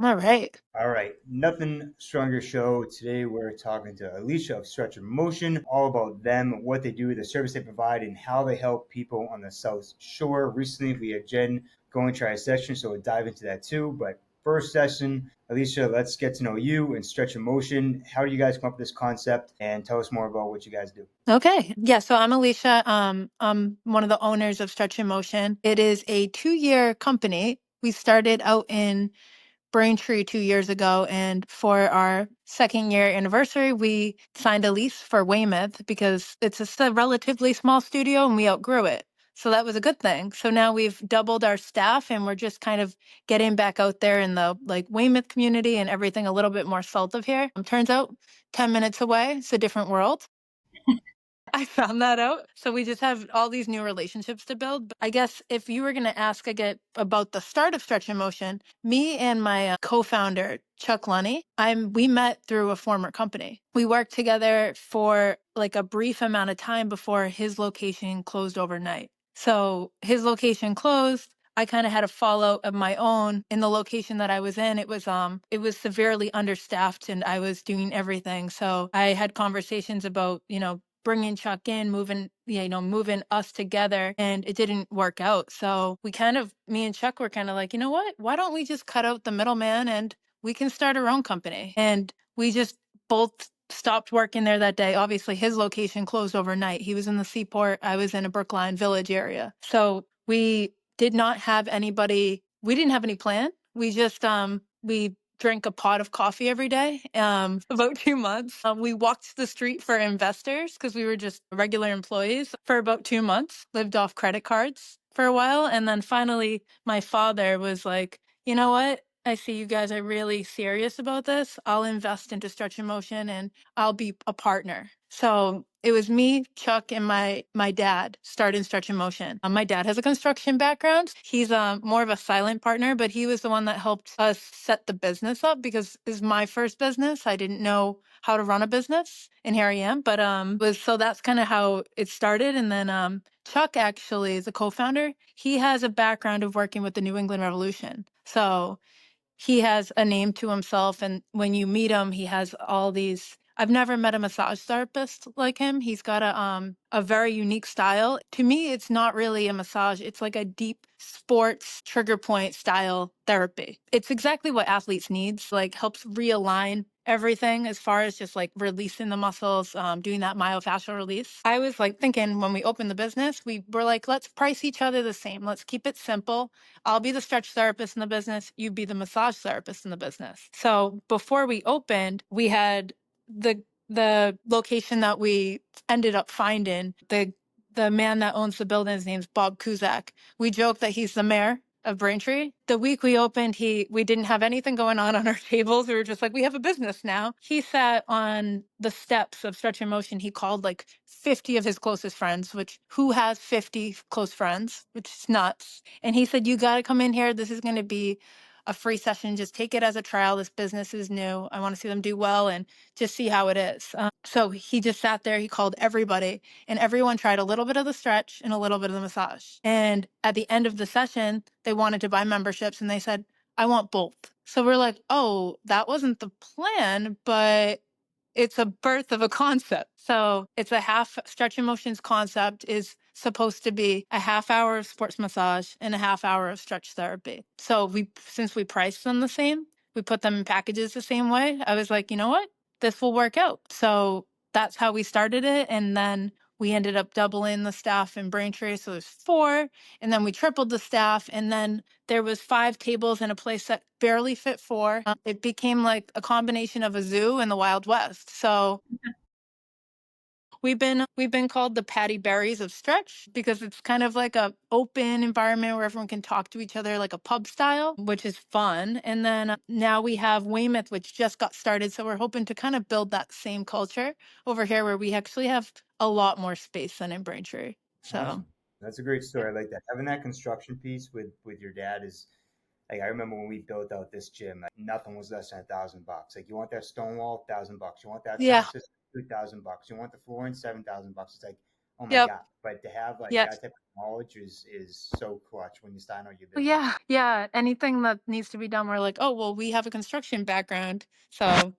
All right. All right, Nothing Stronger Show. Today we're talking to Alicia of Stretch of Motion, all about them, what they do, the service they provide, and how they help people on the South Shore. Recently, we had Jen go and try a session, so we'll dive into that too. But first session, Alicia, let's get to know you and Stretch of Motion. How do you guys come up with this concept, and tell us more about what you guys do? Okay. Yeah. So I'm Alicia. I'm one of the owners of Stretch in Motion. It is a 2-year company. We started out in Braintree 2 years ago. And for our second year anniversary, we signed a lease for Weymouth because it's just a relatively small studio and we outgrew it. So that was a good thing. So now we've doubled our staff and we're just kind of getting back out there in the like Weymouth community and everything a little bit more south of here. Turns out 10 minutes away, it's a different world. I found that out. So we just have all these new relationships to build. But I guess if you were going to ask again about the start of Stretch in Motion, me and my co-founder Chuck Lunny, we met through a former company. We worked together for like a brief amount of time before his location closed overnight. So his location closed. I kind of had a fallout of my own in the location that I was in. It was severely understaffed and I was doing everything. So I had conversations about, bringing Chuck in, moving us together, and it didn't work out. So me and Chuck were kind of like, you know what? Why don't we just cut out the middleman and we can start our own company? And we just both stopped working there that day. Obviously, his location closed overnight. He was in the Seaport. I was in a Brookline Village area. So we did not have anybody. We didn't have any plan. We drank a pot of coffee every day, about 2 months. We walked the street for investors because we were just regular employees for about 2 months, lived off credit cards for a while. And then finally, my father was like, you know what? I see you guys are really serious about this. I'll invest into Stretch in Motion and I'll be a partner. So it was me, Chuck, and my dad started Stretch in Motion. My dad has a construction background. He's more of a silent partner, but he was the one that helped us set the business up because it's my first business. I didn't know how to run a business, and here I am. But was so that's kind of how it started. And then Chuck actually is a co-founder. He has a background of working with the New England Revolution. So he has a name to himself, and when you meet him, he has all these. I've never met a massage therapist like him. He's got a very unique style. To me, it's not really a massage. It's like a deep sports trigger point style therapy. It's exactly what athletes needs, like helps realign everything as far as just like releasing the muscles, doing that myofascial release. I was like thinking when we opened the business, we were like, let's price each other the same. Let's keep it simple. I'll be the stretch therapist in the business. You be the massage therapist in the business. So before we opened, we had the location that we ended up finding. The man that owns the building, his name's Bob Kuzak. We joke that he's the mayor of Braintree. The week we opened, we didn't have anything going on our tables. We were just like, we have a business now. He sat on the steps of Stretch in Motion. He called like 50 of his closest friends, which who has 50 close friends, which is nuts. And he said, you got to come in here. This is going to be a free session. Just take it as a trial. This business is new. I want to see them do well and just see how it is. So he just sat there. He called everybody, and everyone tried a little bit of the stretch and a little bit of the massage. And at the end of the session, they wanted to buy memberships, and they said, I want both. So we're like, oh, that wasn't the plan, but it's a birth of a concept. So it's a half. Stretch in Motion's concept is supposed to be a half hour of sports massage and a half hour of stretch therapy. So since we priced them the same, we put them in packages the same way. I was like, you know what? This will work out. So that's how we started it. And then we ended up doubling the staff in Braintree. So there's 4. And then we tripled the staff. And then there was 5 tables in a place that barely fit 4. It became like a combination of a zoo and the Wild West. So we've been called the Patty Berries of Stretch because it's kind of like a open environment where everyone can talk to each other like a pub style, which is fun. And then now we have Weymouth, which just got started. So we're hoping to kind of build that same culture over here where we actually have a lot more space than in Braintree. So Awesome. That's a great story. I like that. Having that construction piece with your dad is like I remember when we built out this gym, like, nothing was less than $1,000. Like you want that stone wall, $1,000. You want that yeah, sound system, $2,000. You want the flooring, $7,000. It's like oh my Yep. god. But to have like Yes. that type of knowledge is so clutch when you start out your Oh, business. yeah. Yeah. Anything that needs to be done, we're like, oh, well, we have a construction background. So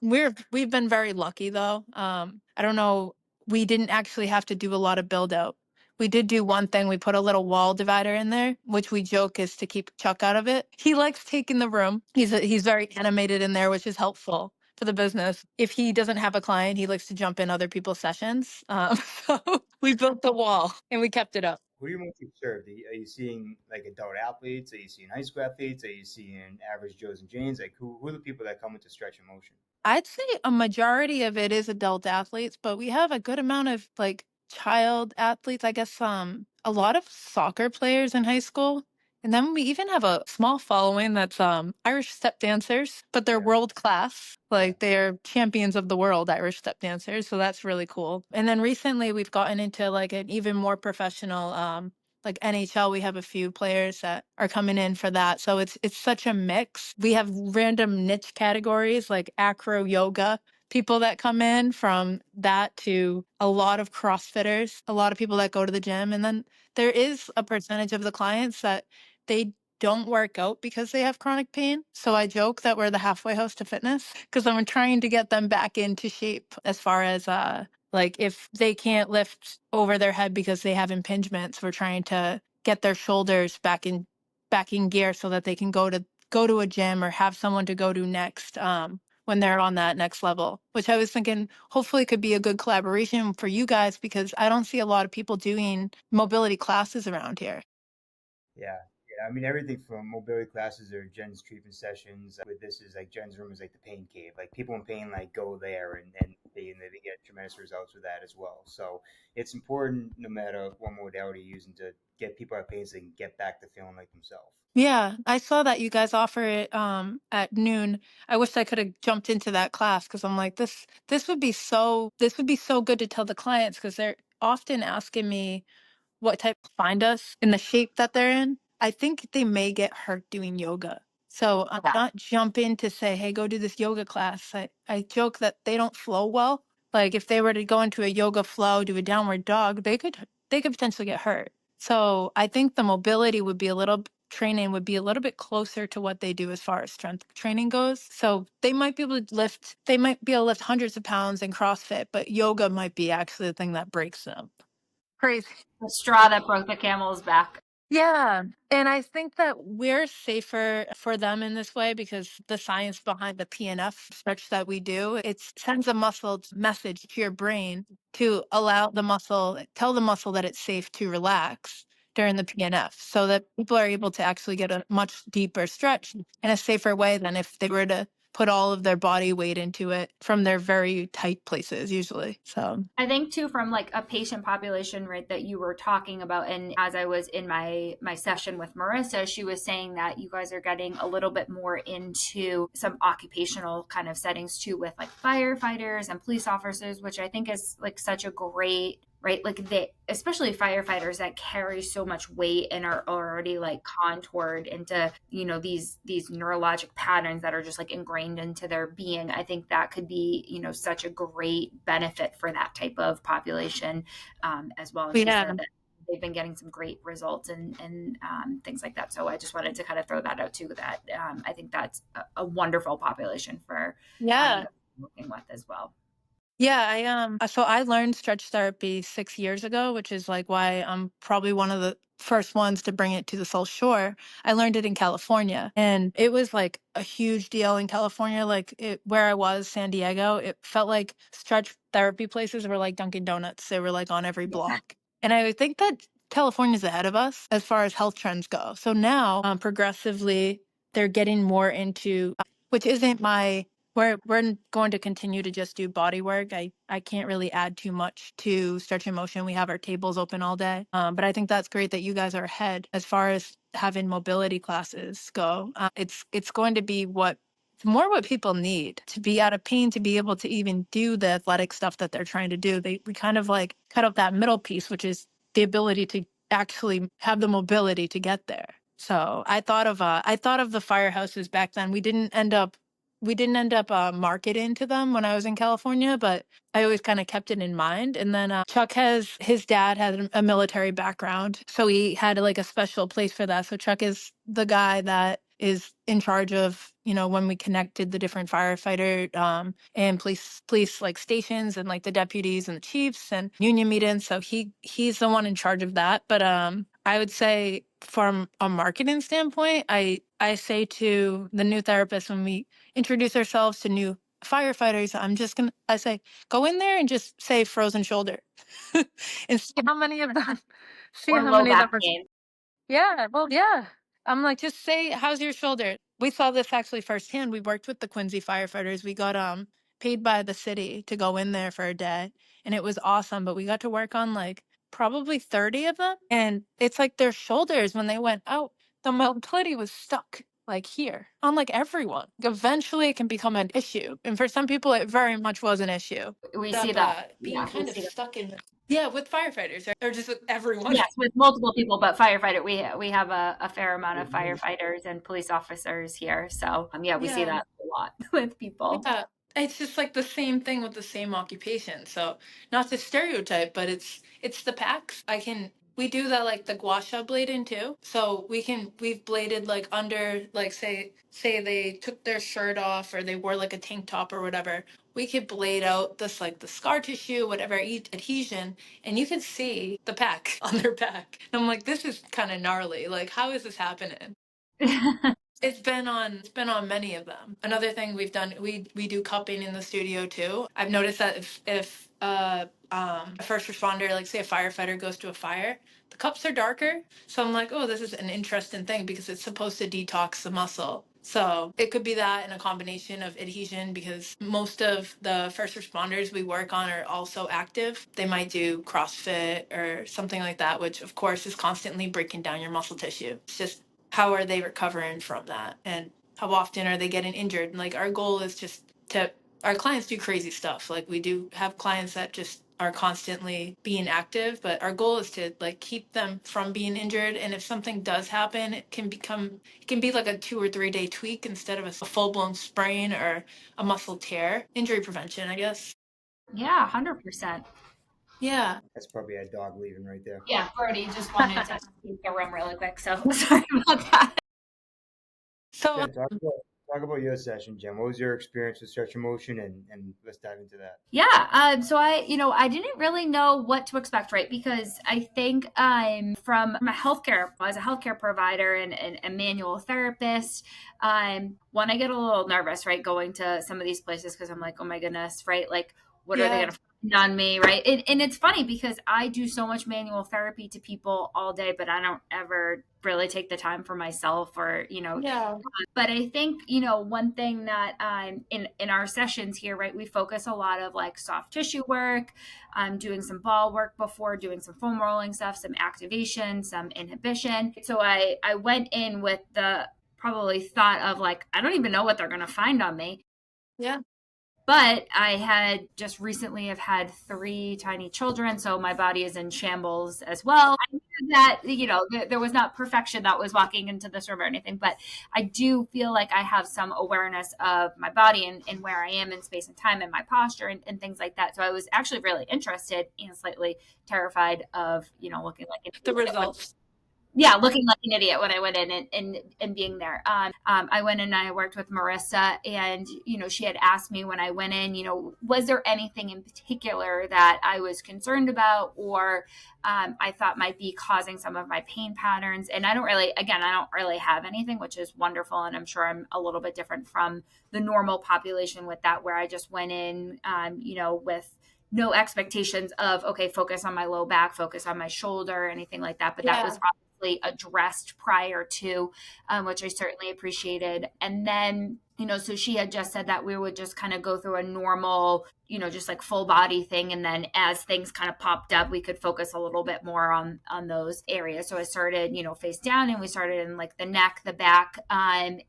we've been very lucky though. I don't know. We didn't actually have to do a lot of build out. We did do one thing. We put a little wall divider in there, which we joke is to keep Chuck out of it. He likes taking the room. He's very animated in there, which is helpful for the business. If he doesn't have a client, he likes to jump in other people's sessions. So we built the wall and we kept it up. Who do you mostly serve? Are you seeing like adult athletes? Are you seeing high school athletes? Are you seeing average Joes and Janes? Like who are the people that come into Stretch in Motion? I'd say a majority of it is adult athletes, but we have a good amount of like child athletes. I guess a lot of soccer players in high school. And then we even have a small following that's Irish step dancers, but they're Yeah, world class. yeah. Like they're champions of the world, Irish step dancers. So that's really cool. And then recently we've gotten into like an even more professional like NHL, we have a few players that are coming in for that. So it's such a mix. We have random niche categories like acro yoga, people that come in from that to a lot of CrossFitters, a lot of people that go to the gym. And then there is a percentage of the clients that they don't work out because they have chronic pain. So I joke that we're the halfway house to fitness because I'm trying to get them back into shape as far as like if they can't lift over their head because they have impingements, we're trying to get their shoulders back in gear so that they can go to a gym or have someone to go to next when they're on that next level. Which I was thinking hopefully could be a good collaboration for you guys because I don't see a lot of people doing mobility classes around here. Yeah, yeah. I mean, everything from mobility classes or Jen's treatment sessions. With this is like Jen's room is like the pain cave. Like people in pain like go there and they get tremendous results with that as well. So it's important no matter what modality you're using to get people out of pain so they can get back to feeling like themselves. Yeah, I saw that you guys offer it at noon. I wish I could have jumped into that class because I'm like this would be so good to tell the clients because they're often asking me what type find us in the shape that they're in. I think they may get hurt doing yoga. So I'm not jumping to say, hey, go do this yoga class. I joke that they don't flow well. Like if they were to go into a yoga flow, do a downward dog, they could potentially get hurt. So I think the mobility would be training would be a little bit closer to what they do as far as strength training goes. So they might be able to lift hundreds of pounds in CrossFit, but yoga might be actually the thing that breaks them. Crazy. The straw that broke the camel's back. Yeah. And I think that we're safer for them in this way because the science behind the PNF stretch that we do, it sends a muscle message to your brain to tell the muscle that it's safe to relax during the PNF so that people are able to actually get a much deeper stretch in a safer way than if they were to put all of their body weight into it from their very tight places usually. So I think too from like a patient population, right, that you were talking about, and as I was in my session with Marissa, she was saying that you guys are getting a little bit more into some occupational kind of settings too, with like firefighters and police officers, which I think is like such a great, right, like they, especially firefighters that carry so much weight and are already like contoured into, you know, these neurologic patterns that are just like ingrained into their being. I think that could be, you know, such a great benefit for that type of population, as well. And she yeah. said that they've been getting some great results and things like that. So I just wanted to kind of throw that out too, that I think that's a wonderful population for Yeah. you guys working with as well. Yeah, so I learned stretch therapy 6 years ago, which is like why I'm probably one of the first ones to bring it to the South Shore. I learned it in California and it was like a huge deal in California. Where I was, San Diego, it felt like stretch therapy places were like Dunkin' Donuts. They were like on every block. And I think that California's ahead of us as far as health trends go. So now, progressively, they're getting more into, which isn't my we're going to continue to just do body work. I can't really add too much to stretch and motion. We have our tables open all day. But I think that's great that you guys are ahead as far as having mobility classes go. It's going to be more what people need to be out of pain to be able to even do the athletic stuff that they're trying to do. We kind of like cut out that middle piece, which is the ability to actually have the mobility to get there. So I thought of the firehouses back then. We didn't end up we didn't end up marketing to them when I was in California, but I always kind of kept it in mind. And then Chuck his dad had a military background, so he had like a special place for that. So Chuck is the guy that is in charge of, when we connected the different firefighter and police like stations and like the deputies and the chiefs and union meetings. So he's the one in charge of that. But I would say from a marketing standpoint, I say to the new therapists when we introduce ourselves to new firefighters, I say, go in there and just say frozen shoulder and see how many of them, Or low back pain. yeah, well, yeah. I'm like, just say, how's your shoulder? We saw this actually firsthand. We worked with the Quincy firefighters. We got paid by the city to go in there for a day, and it was awesome. But we got to work on like probably 30 of them, and it's like their shoulders when they went out, the mobility was stuck like here on like everyone. Eventually, it can become an issue, and for some people, it very much was an issue. We see that. Being Yeah, we kind of see that. stuck in. Yeah, with firefighters or just with everyone. Yes, with multiple people, but firefighter, we have a fair amount of firefighters and police officers here. So yeah, we see Yeah. that a lot with people. Yeah, it's just like the same thing with the same occupation. So not to stereotype, but it's the packs. We do that like the gua sha blading too. So we've bladed like under like say they took their shirt off or they wore like a tank top or whatever. We could blade out this like the scar tissue, whatever adhesion, and you can see the pack on their back. And I'm like, this is kind of gnarly. Like, how is this happening? It's been on many of them. Another thing we've done, we do cupping in the studio too. I've noticed that if a first responder, like say a firefighter goes to a fire, the cups are darker. So I'm like, oh, this is an interesting thing because it's supposed to detox the muscle. So it could be that in a combination of adhesion because most of the first responders we work on are also active. They might do CrossFit or something like that, which of course is constantly breaking down your muscle tissue. It's just how are they recovering from that and how often are they getting injured? And like our goal is just to our clients do crazy stuff. Like we do have clients that just are constantly being active, but our goal is to like keep them from being injured. And if something does happen, it can be like a 2 or 3 day tweak instead of a full-blown sprain or a muscle tear. Injury prevention, I guess. Yeah, 100%. Yeah. That's probably a dog leaving right there. Yeah, Brody just wanted to leave the room really quick, so sorry about that. So Yeah, talk about your session, Jen. What was your experience with stretch and motion, and let's dive into that. Yeah, so I didn't really know what to expect, right? Because I think I'm from a healthcare, as a healthcare provider and a manual therapist. When I get a little nervous, right, going to some of these places because I'm like, oh my goodness, right, like what are they going to find on me, right? And it's funny because I do so much manual therapy to people all day, but I don't ever really take the time for myself or yeah. But I think, one thing that in our sessions here, right, we focus a lot of like soft tissue work, doing some ball work before, doing some foam rolling stuff, some activation, some inhibition. So I went in with the probably thought of like, I don't even know what they're going to find on me. Yeah. But I had just recently have had 3 tiny children, so my body is in shambles as well. I knew that, there was not perfection that was walking into this room or anything, but I do feel like I have some awareness of my body and where I am in space and time and my posture and things like that. So I was actually really interested and slightly terrified of, looking like the results. Yeah, looking like an idiot when I went in and being there. I went in and I worked with Marissa, and she had asked me when I went in, was there anything in particular that I was concerned about or I thought might be causing some of my pain patterns? And I don't really have anything, which is wonderful, and I'm sure I'm a little bit different from the normal population with that, where I just went in, with no expectations of focus on my low back, focus on my shoulder, anything like that. But that was addressed prior to, which I certainly appreciated. And then, so she had just said that we would just kind of go through a normal, just like full body thing. And then as things kind of popped up, we could focus a little bit more on those areas. So I started, face down, and we started in like the neck, the back. And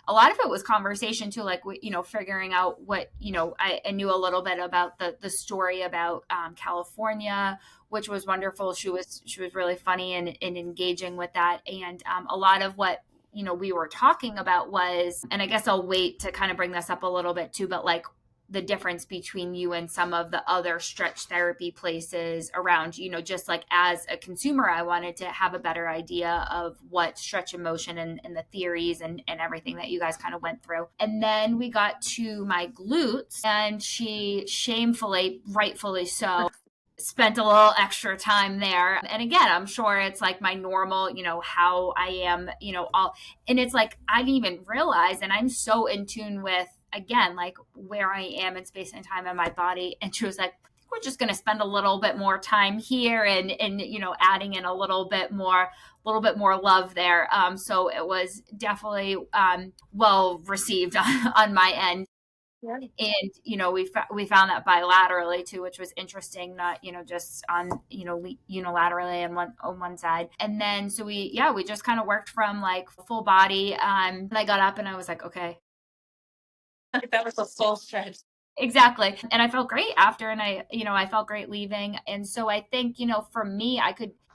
a lot of it was conversation too, like, figuring out what, I knew a little bit about the story about California, which was wonderful. She was really funny and engaging with that. And a lot of what we were talking about was, and I guess I'll wait to kind of bring this up a little bit too, but like the difference between you and some of the other stretch therapy places around, just like as a consumer, I wanted to have a better idea of what stretch and motion and the theories and everything that you guys kind of went through. And then we got to my glutes, and she shamefully, rightfully so, spent a little extra time there. And again, I'm sure it's like my normal, how I am, all, and it's like, I didn't even realize, and I'm so in tune with, again, like where I am in space and time in my body. And she was like, we're just going to spend a little bit more time here and, adding in a little bit more love there. So it was definitely, well received on my end. Yeah. And we found that bilaterally too, which was interesting, not just on unilaterally on one side. And then so we just kind of worked from like full body. And I got up and I was like, okay. That was a full stretch. Exactly. And I felt great after, and I felt great leaving. And so I think, for me,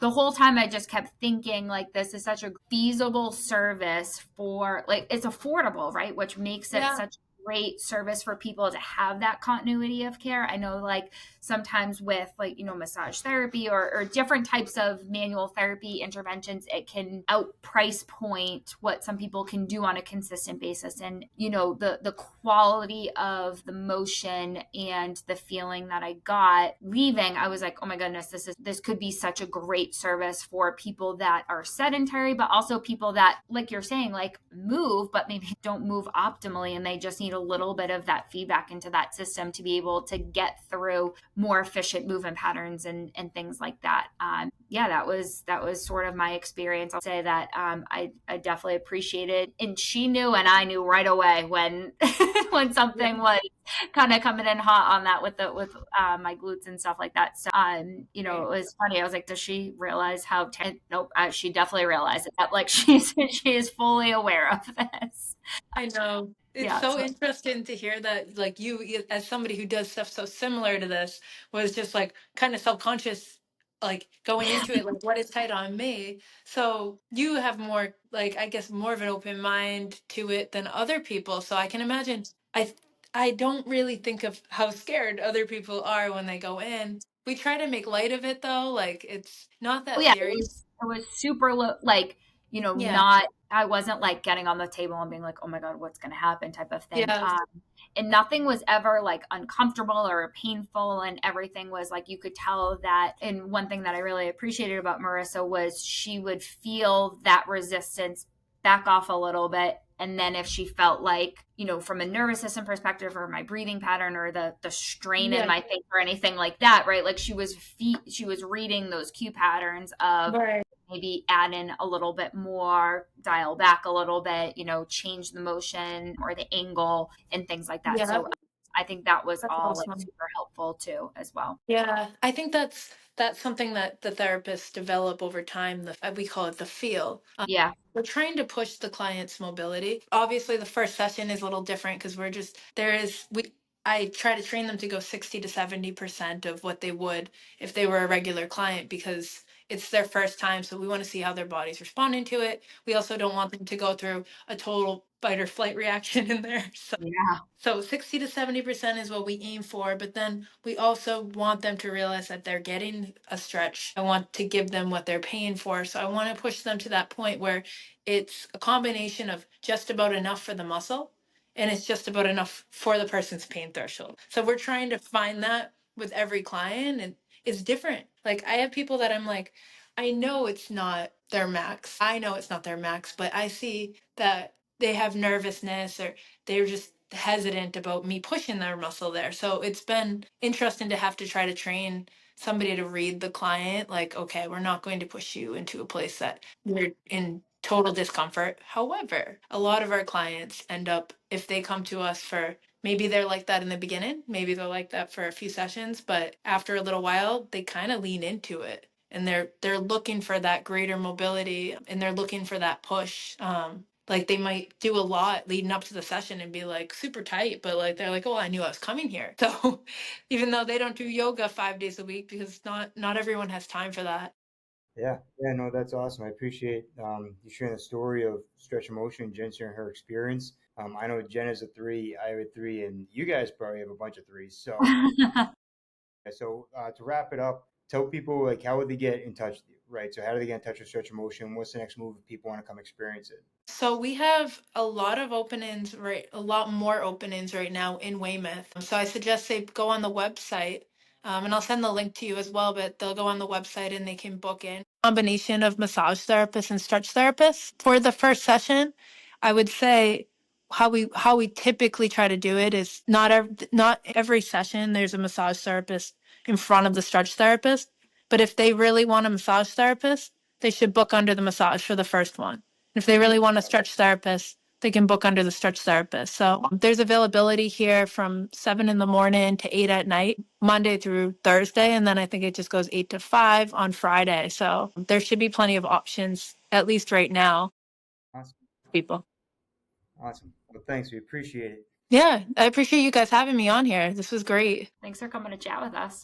the whole time I just kept thinking like this is such a feasible service for, like, it's affordable, right? Which makes it such a great service for people to have that continuity of care. I know like sometimes with like, massage therapy or different types of manual therapy interventions, it can out price point what some people can do on a consistent basis. And, the quality of the motion and the feeling that I got leaving, I was like, oh my goodness, this could be such a great service for people that are sedentary, but also people that, like you're saying, like move, but maybe don't move optimally. And they just need a little bit of that feedback into that system to be able to get through more efficient movement patterns and things like that. That was sort of my experience. I'll say that I definitely appreciated, and she knew and I knew right away when when something was kind of coming in hot on that with my glutes and stuff like that. So it was funny. I was like, does she realize how nope, she definitely realized it. Like she is fully aware of this. I know. It's so interesting to hear that, like, you, as somebody who does stuff so similar to this, was just like kind of self-conscious, like going into it, like, what is tight on me? So you have more, like, I guess, more of an open mind to it than other people. So I can imagine, I don't really think of how scared other people are when they go in. We try to make light of it though, like it's not Oh that yeah, serious. it was super low, like, Yeah. not, I wasn't like getting on the table and being like, oh my God, what's going to happen type of thing. Yeah. And nothing was ever like uncomfortable or painful. And everything was like, you could tell that. And one thing that I really appreciated about Marissa was she would feel that resistance back off a little bit. And then if she felt like, from a nervous system perspective or my breathing pattern or the strain in my face or anything like that, right? Like she was reading those cue patterns of Right. maybe add in a little bit more, dial back a little bit, change the motion or the angle and things like that. Yeah. So I think that was That's all like awesome. super helpful too, as well. Yeah, I think that's something that the therapists develop over time. We call it the feel. Yeah. We're trying to push the client's mobility. Obviously, the first session is a little different because we're just there is we. I try to train them to go 60 to 70% of what they would if they were a regular client because it's their first time. So we want to see how their body's responding to it. We also don't want them to go through a total fight or flight reaction in there. Yeah. So 60 to 70% is what we aim for, but then we also want them to realize that they're getting a stretch. I want to give them what they're paying for. So I want to push them to that point where it's a combination of just about enough for the muscle and it's just about enough for the person's pain threshold. So we're trying to find that with every client, and it's different. Like I have people that I'm like, I know it's not their max. I know it's not their max, but I see that they have nervousness or they're just hesitant about me pushing their muscle there. So it's been interesting to have to try to train somebody to read the client like, okay, we're not going to push you into a place that you're in total discomfort. However, a lot of our clients end up, if they come to us for maybe they're like that in the beginning, maybe they're like that for a few sessions, but after a little while, they kind of lean into it and they're looking for that greater mobility and they're looking for that push. Like they might do a lot leading up to the session and be like super tight, but like they're like, oh, I knew I was coming here. So even though they don't do yoga 5 days a week because not everyone has time for that. Yeah, no, that's awesome. I appreciate you sharing the story of Stretch Emotion, Jen sharing her experience. I know Jen is a three, I have a three, and you guys probably have a bunch of threes. So to wrap it up, tell people like how would they get in touch with you, right? So how do they get in touch with Stretch Emotion? What's the next move if people want to come experience it? So we have a lot of openings, right? A lot more openings right now in Weymouth. So I suggest they go on the website, and I'll send the link to you as well. But they'll go on the website and they can book in. Combination of massage therapists and stretch therapists for the first session. I would say how we typically try to do it is not every session there's a massage therapist in front of the stretch therapist. But if they really want a massage therapist, they should book under the massage for the first one. If they really want a stretch therapist, they can book under the stretch therapist. So there's availability here from 7 in the morning to 8 at night, Monday through Thursday. And then I think it just goes 8 to 5 on Friday. So there should be plenty of options, at least right now, Awesome. people. Awesome. Well, thanks. We appreciate it. Yeah, I appreciate you guys having me on here. This was great. Thanks for coming to chat with us.